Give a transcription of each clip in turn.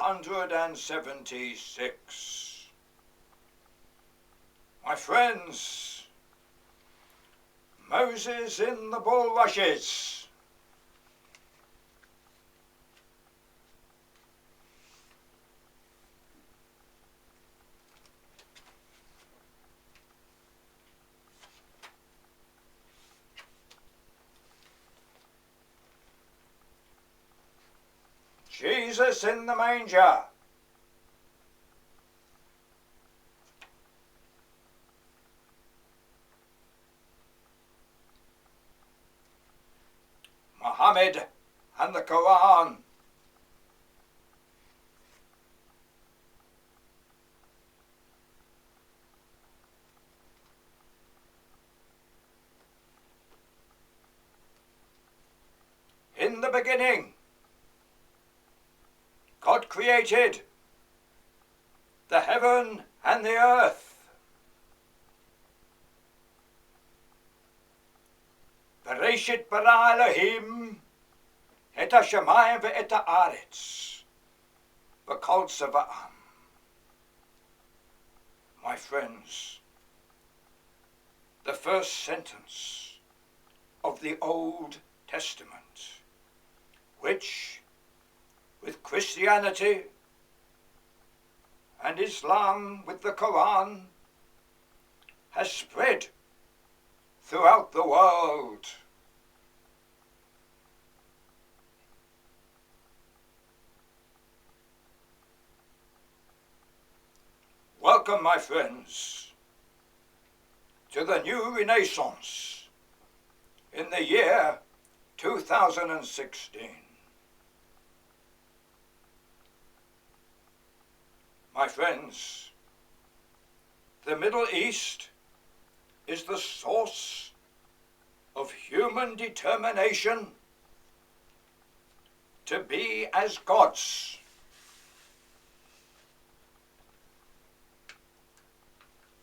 676. My friends, Moses in the bulrushes. Jesus in the manger. Muhammad and the Quran. In the beginning, God created the heaven and the earth. Bereshit bara Elohim et hashamayim ve'et haaretz v'kol tzava'am. My friends, the first sentence of the Old Testament, which with Christianity and Islam with the Quran has spread throughout the world. Welcome, my friends, to the new Renaissance in the year 2016. My friends, the Middle East is the source of human determination to be as gods.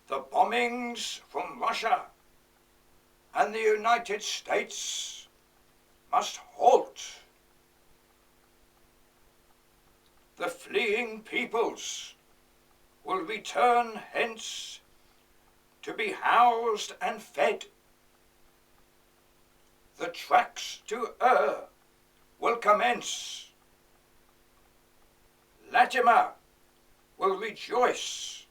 The bombings from Russia and the United States must halt. The fleeing peoples will return hence to be housed and fed. The tracks to will commence. Latimer will rejoice,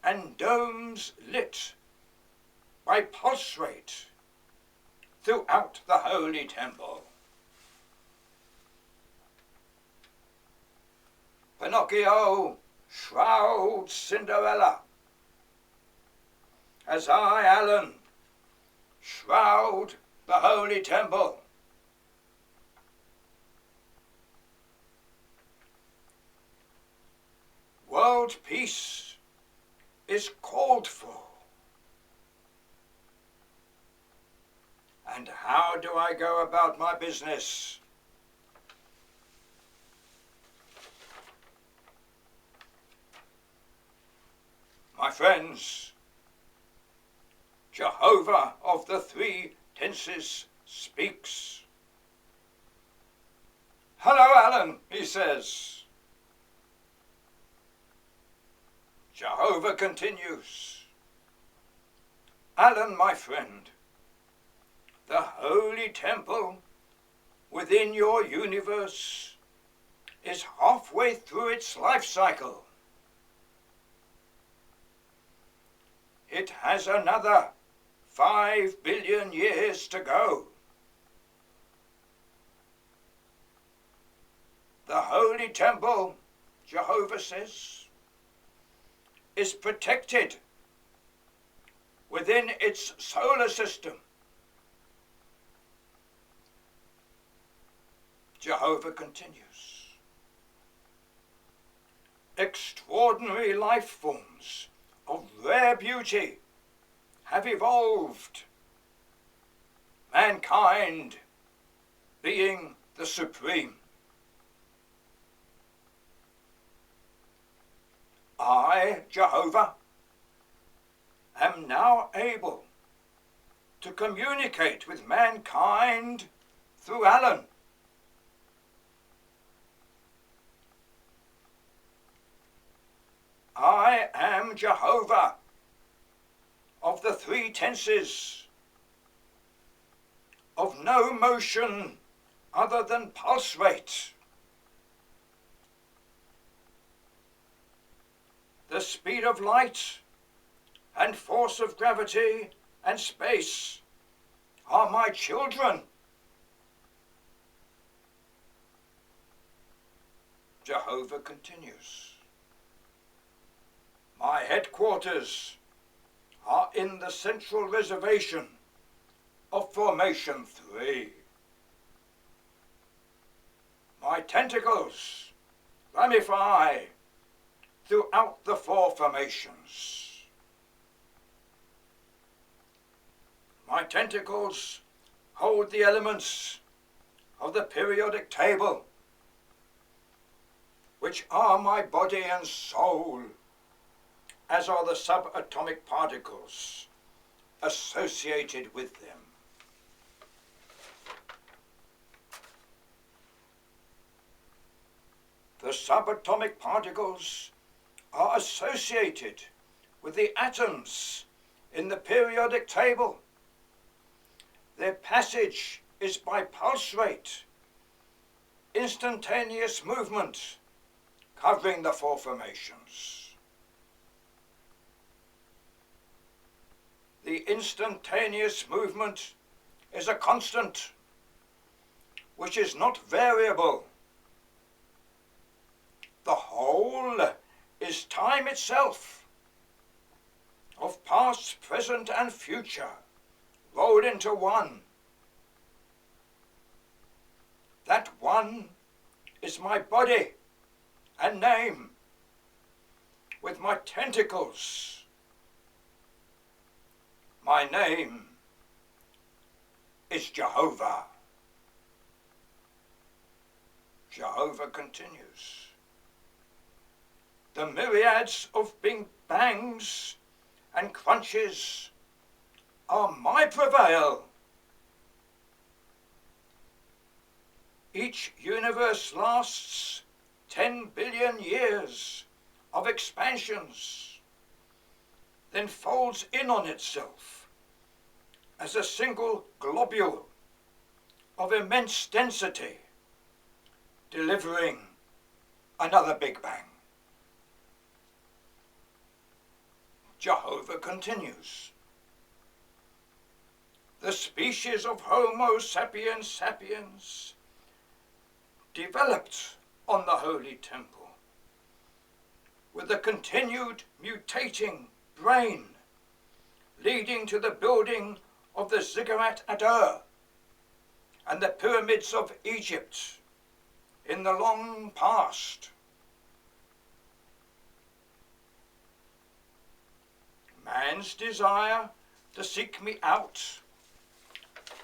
and domes lit by pulse rate throughout the Holy Temple. Pinocchio shrouds Cinderella, as I, Alan, shroud the Holy Temple. World peace is called for. And how do I go about my business? My friends, Jehovah of the three tenses speaks. Hello, Alan, he says. Jehovah continues. Alan, my friend, the Holy Temple within your universe is halfway through its life cycle. It has another 5 billion years to go. The Holy Temple, Jehovah says, is protected within its solar system. Jehovah continues. Extraordinary life forms of rare beauty have evolved, mankind being the supreme. I, Jehovah, am now able to communicate with mankind through Alan. I am Jehovah of the three tenses, of no motion other than pulse rate. The speed of light and force of gravity and space are my children. Jehovah continues. My headquarters are in the central reservation of Formation 3. My tentacles ramify throughout the four formations. My tentacles hold the elements of the periodic table, which are my body and soul, as are the subatomic particles associated with them. The subatomic particles are associated with the atoms in the periodic table. Their passage is by pulse rate, instantaneous movement covering the four formations. The instantaneous movement is a constant which is not variable. The whole is time itself, of past, present, and future, rolled into one. That one is my body and name, with my tentacles. My name is Jehovah. Jehovah continues. The myriads of big bangs and crunches are my prevail. Each universe lasts 10 billion years of expansions, then folds in on itself as a single globule of immense density, delivering another Big Bang. Jehovah continues. The species of Homo sapiens sapiens developed on the Holy Temple with a continued mutating brain leading to the building of the Ziggurat ad-Ur and the pyramids of Egypt in the long past. Man's desire to seek me out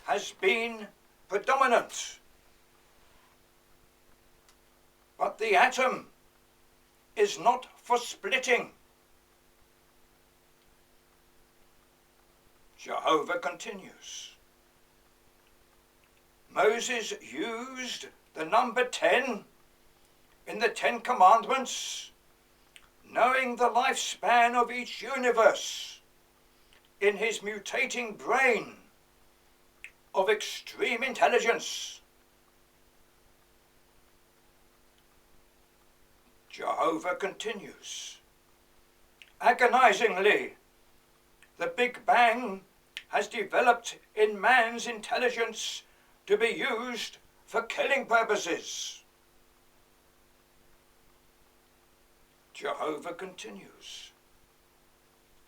has been predominant, but the atom is not for splitting. Jehovah continues. Moses used the number 10 in the 10 Commandments, knowing the lifespan of each universe in his mutating brain of extreme intelligence. Jehovah continues. Agonizingly, the Big Bang has developed in man's intelligence to be used for killing purposes. Jehovah continues.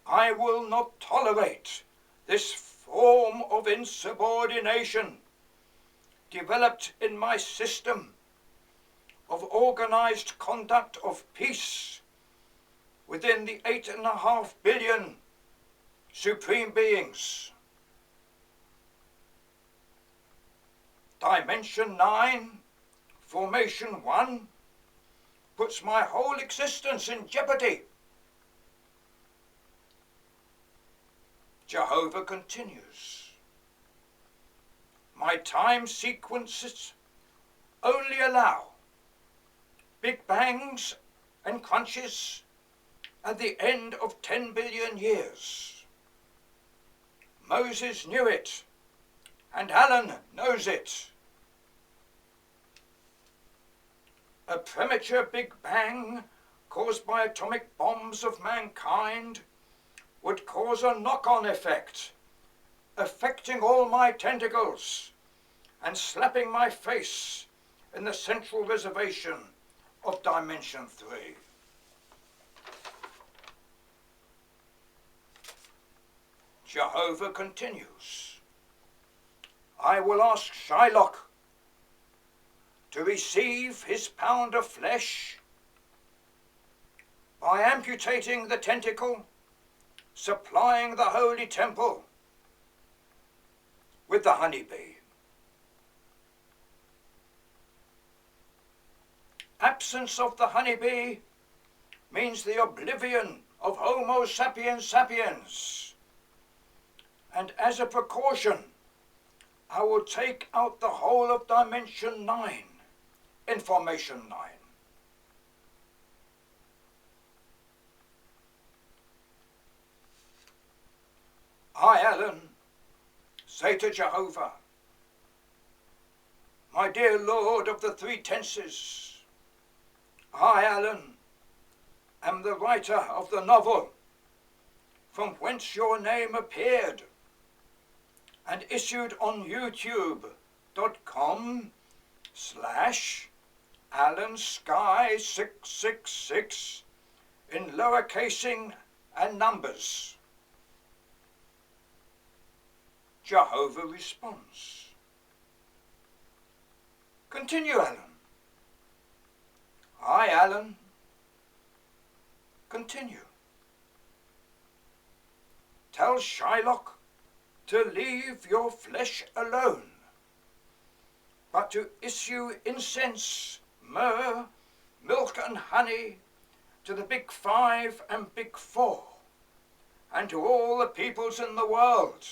I will not tolerate this form of insubordination developed in my system of organized conduct of peace within the 8.5 billion supreme beings. Dimension 9, Formation 1, puts my whole existence in jeopardy. Jehovah continues. My time sequences only allow Big Bangs and crunches at the end of 10 billion years. Moses knew it, and Alan knows it. A premature Big Bang caused by atomic bombs of mankind would cause a knock-on effect, affecting all my tentacles and slapping my face in the central reservation of Dimension 3. Jehovah continues, I will ask Shylock to receive his pound of flesh by amputating the tentacle, supplying the holy temple with the honeybee. Absence of the honeybee means the oblivion of Homo sapiens sapiens. And as a precaution, I will take out the whole of Dimension 9 in Formation 9. I, Alan, say to Jehovah, my dear Lord of the three tenses, I, Alan, am the writer of the novel from whence your name appeared and issued on youtube.com/AlanSky666 in lowercasing and numbers. Jehovah responds, continue, Alan. I, Alan, continue. Tell Shylock to leave your flesh alone, but to issue incense, myrrh, milk and honey to the Big Five and Big Four, and to all the peoples in the world.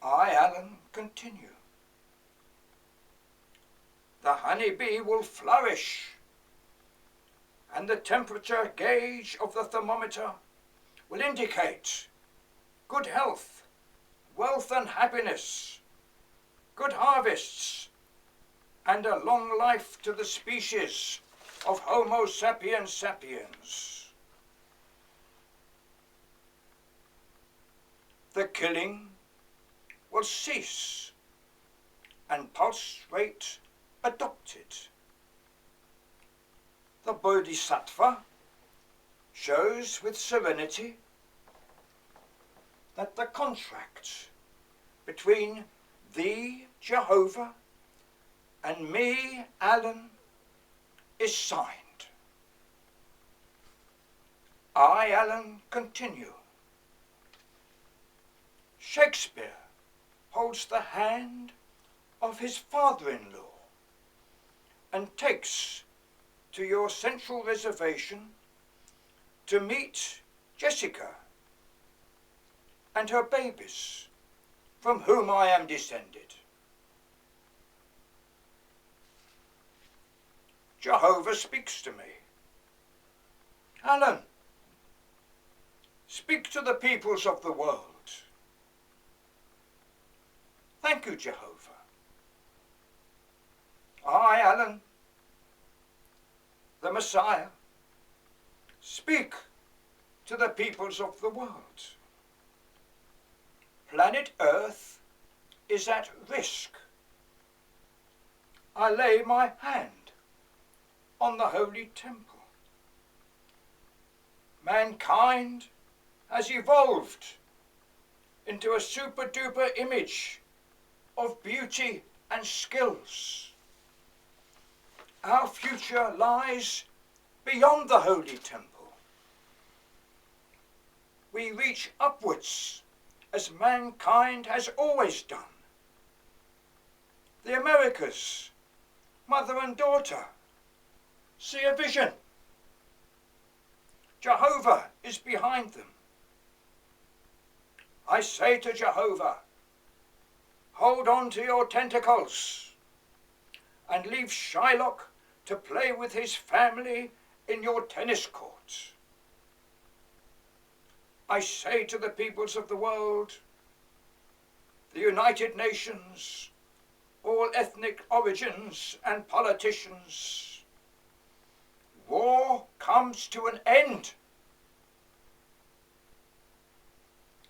I, Alan, continue. The honeybee will flourish, and the temperature gauge of the thermometer will indicate good health, wealth and happiness, good harvests, and a long life to the species of Homo sapiens sapiens. The killing will cease and pulse rate adopted. The Bodhisattva shows with serenity that the contract between thee, Jehovah, and me, Alan, is signed. I, Alan, continue. Shakespeare holds the hand of his father-in-law and takes to your central reservation to meet Jessica and her babies, from whom I am descended. Jehovah speaks to me. Alan, speak to the peoples of the world. Thank you, Jehovah. I, Alan, the Messiah, speak to the peoples of the world. Planet Earth is at risk. I lay my hand on the holy temple. Mankind has evolved into a super-duper image of beauty and skills. Our future lies beyond the holy temple. We reach upwards as mankind has always done. The Americas, mother and daughter, see a vision. Jehovah is behind them. I say to Jehovah, hold on to your tentacles and leave Shylock to play with his family in your tennis courts. I say to the peoples of the world, the United Nations, all ethnic origins and politicians, war comes to an end.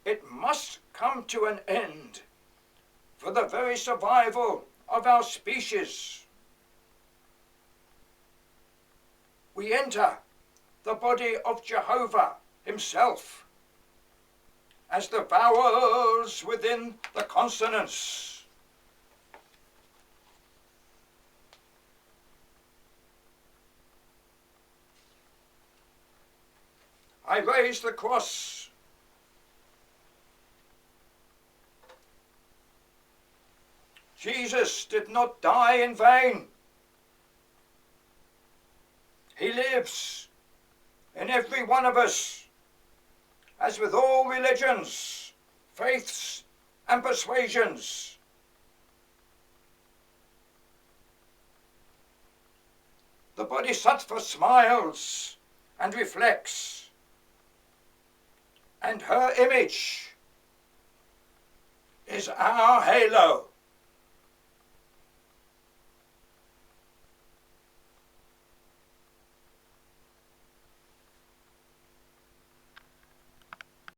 It must come to an end for the very survival of our species. We enter the body of Jehovah himself as the vowels within the consonants. I raise the cross. Jesus did not die in vain. He lives in every one of us, as with all religions, faiths, and persuasions. The Bodhisattva smiles and reflects, and her image is our halo.